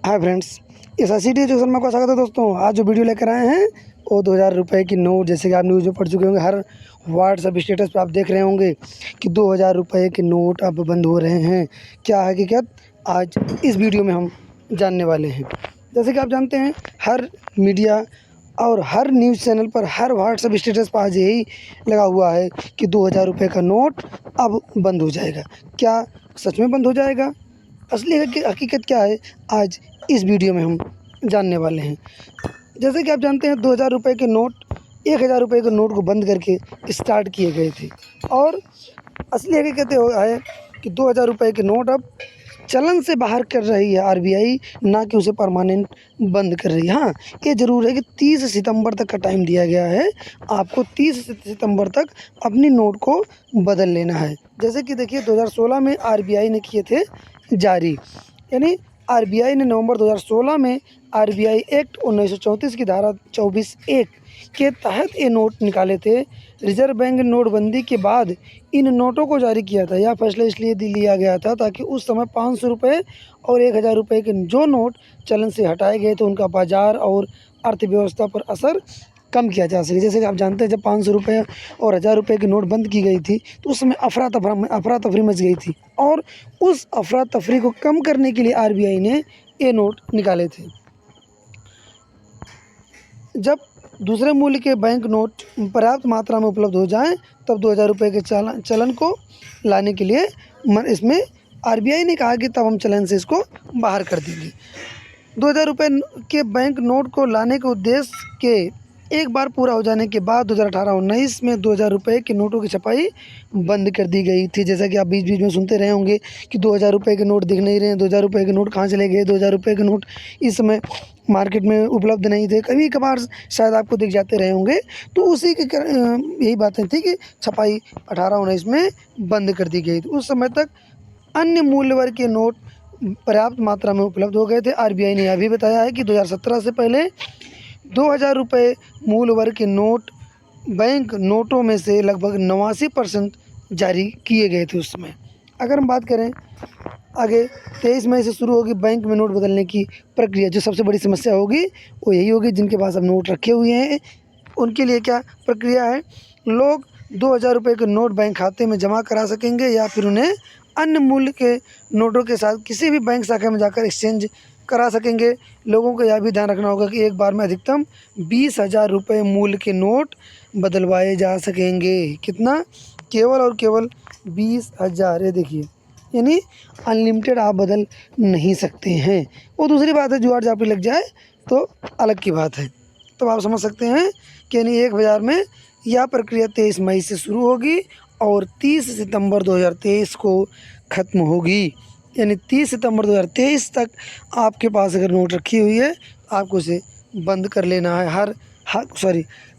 Hi friends, इस SIT education में आपका स्वागत है। दोस्तों, आज जो वीडियो लेकर आए हैं वो 2000 रुपये की नोट, जैसे कि आप न्यूज़ में पढ़ चुके होंगे। हर व्हाट्सएप स्टेटस पे आप देख रहे होंगे कि 2000 रुपये के नोट अब बंद हो रहे हैं। क्या हकीकत आज इस वीडियो में हम जानने वाले हैं। जैसे कि आप जानते हैं, हर मीडिया और हर न्यूज़ चैनल पर, हर व्हाट्सएप स्टेटस पर आज यही लगा हुआ है कि 2000 रुपये का नोट अब बंद हो जाएगा। क्या सच में बंद हो जाएगा? असली हकीकत क्या है, आज इस वीडियो में हम जानने वाले हैं। जैसे कि आप जानते हैं, 2000 रुपये के नोट 1000 रुपये के नोट को बंद करके स्टार्ट किए गए थे, और असली हकीकत है कि 2000 रुपये के नोट अब चलन से बाहर कर रही है RBI, ना कि उसे परमानेंट बंद कर रही है। हाँ, ये ज़रूर है कि 30 सितंबर तक का टाइम दिया गया है। आपको 30 सितंबर तक अपनी नोट को बदल लेना है। जैसे कि देखिए, 2016 में RBI ने किए थे जारी, यानी RBI ने नवंबर 2016 में RBI एक्ट 1934 की धारा 24(1) के तहत ये नोट निकाले थे। रिजर्व बैंक ने नोटबंदी के बाद इन नोटों को जारी किया था। यह फैसला इसलिए लिया गया था ताकि उस समय 500 रुपये और 1000 रुपये के जो नोट चलन से हटाए गए थे, उनका बाज़ार और अर्थव्यवस्था पर असर कम किया जा सके। जैसे कि आप जानते हैं, जब 500 रुपये और 1000 रुपये की नोट बंद की गई थी, तो उस समय अफरा तफरी मच गई थी, और उस अफरा तफरी को कम करने के लिए RBI ने ये नोट निकाले थे। जब दूसरे मूल्य के बैंक नोट पर्याप्त मात्रा में उपलब्ध हो जाएं, तब 2000 रुपये के चलन को लाने के लिए इसमें RBI ने कहा कि तब हम चलन से इसको बाहर कर देंगे। 2000 रुपये के बैंक नोट को लाने के उद्देश्य के एक बार पूरा हो जाने के बाद 2018-19 में 2000 रुपये के नोटों की छपाई बंद कर दी गई थी। जैसा कि आप बीच बीच में सुनते रहे होंगे कि 2000 रुपये के नोट दिख नहीं रहे हैं, 2000 रुपये के नोट कहाँ चले गए, 2000 रुपये के नोट इस समय मार्केट में उपलब्ध नहीं थे। कभी कभार शायद आपको दिख जाते रहे होंगे। तो उसी के यही बातें थी कि छपाई 18-19 में बंद कर दी गई थी। उस समय तक अन्य मूल्य वर्ग के नोट पर्याप्त मात्रा में उपलब्ध हो गए थे। RBI ने यह भी बताया है कि 2017 से पहले 2000 रुपये मूल्य वर्ग के नोट बैंक नोटों में से लगभग 89% जारी किए गए थे उस समय। अगर हम बात करें आगे, 23 मई से शुरू होगी बैंक में नोट बदलने की प्रक्रिया। जो सबसे बड़ी समस्या होगी वो यही होगी, जिनके पास अब नोट रखे हुए हैं उनके लिए क्या प्रक्रिया है। लोग 2000 रुपये के नोट बैंक खाते में जमा करा सकेंगे, या फिर उन्हें अन्य मूल्य के नोटों के साथ किसी भी बैंक शाखा में जाकर एक्सचेंज करा सकेंगे। लोगों को यह भी ध्यान रखना होगा कि एक बार में अधिकतम 20,000 रुपये मूल्य के नोट बदलवाए जा सकेंगे। कितना? केवल और केवल 20,000। ये देखिए, यानी अनलिमिटेड आप बदल नहीं सकते हैं। वो दूसरी बात है, जुगाड़ झापड़ी लग जाए तो अलग की बात है। तो आप समझ सकते हैं कि यानी 1000 में यह प्रक्रिया 23 मई से शुरू होगी और 30 सितंबर 2023 को ख़त्म होगी। यानी 30 सितंबर 2023 तक आपके पास अगर नोट रखी हुई है, आपको उसे बंद कर लेना है,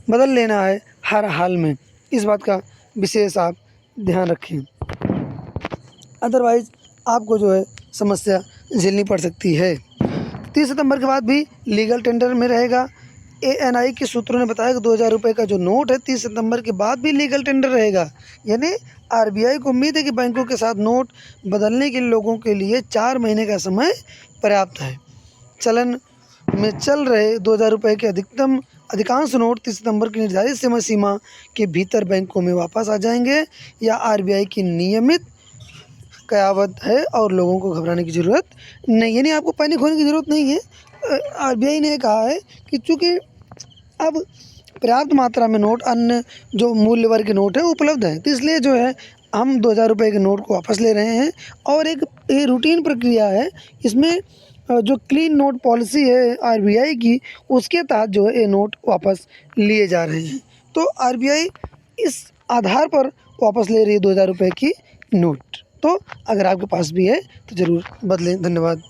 बदल लेना है हर हाल में। इस बात का विशेष आप ध्यान रखें, अदरवाइज़ आपको जो है समस्या झेलनी पड़ सकती है। 30 सितंबर के बाद भी लीगल टेंडर में रहेगा। ANI के सूत्रों ने बताया कि 2000 रुपये का जो नोट है 30 सितंबर के बाद भी लीगल टेंडर रहेगा। यानी RBI को उम्मीद है कि बैंकों के साथ नोट बदलने के लोगों के लिए 4 महीने का समय पर्याप्त है। चलन में चल रहे 2000 रुपये के अधिकांश नोट 30 सितंबर की निर्धारित समय सीमा के भीतर बैंकों में वापस आ जाएंगे। या RBI की नियमित क़यादत है और लोगों को घबराने की ज़रूरत नहीं, यानी आपको पैनिक होने की ज़रूरत नहीं है। RBI ने कहा है कि चूँकि अब पर्याप्त मात्रा में नोट, अन्य जो मूल्य वर्ग के नोट है उपलब्ध हैं, तो इसलिए जो है हम 2000 रुपये के नोट को वापस ले रहे हैं। और एक ये रूटीन प्रक्रिया है। इसमें जो क्लीन नोट पॉलिसी है RBI की, उसके तहत जो है ये नोट वापस लिए जा रहे हैं। तो RBI इस आधार पर वापस ले रही है 2000 रुपये की नोट। तो अगर आपके पास भी है तो ज़रूर बदलें। धन्यवाद।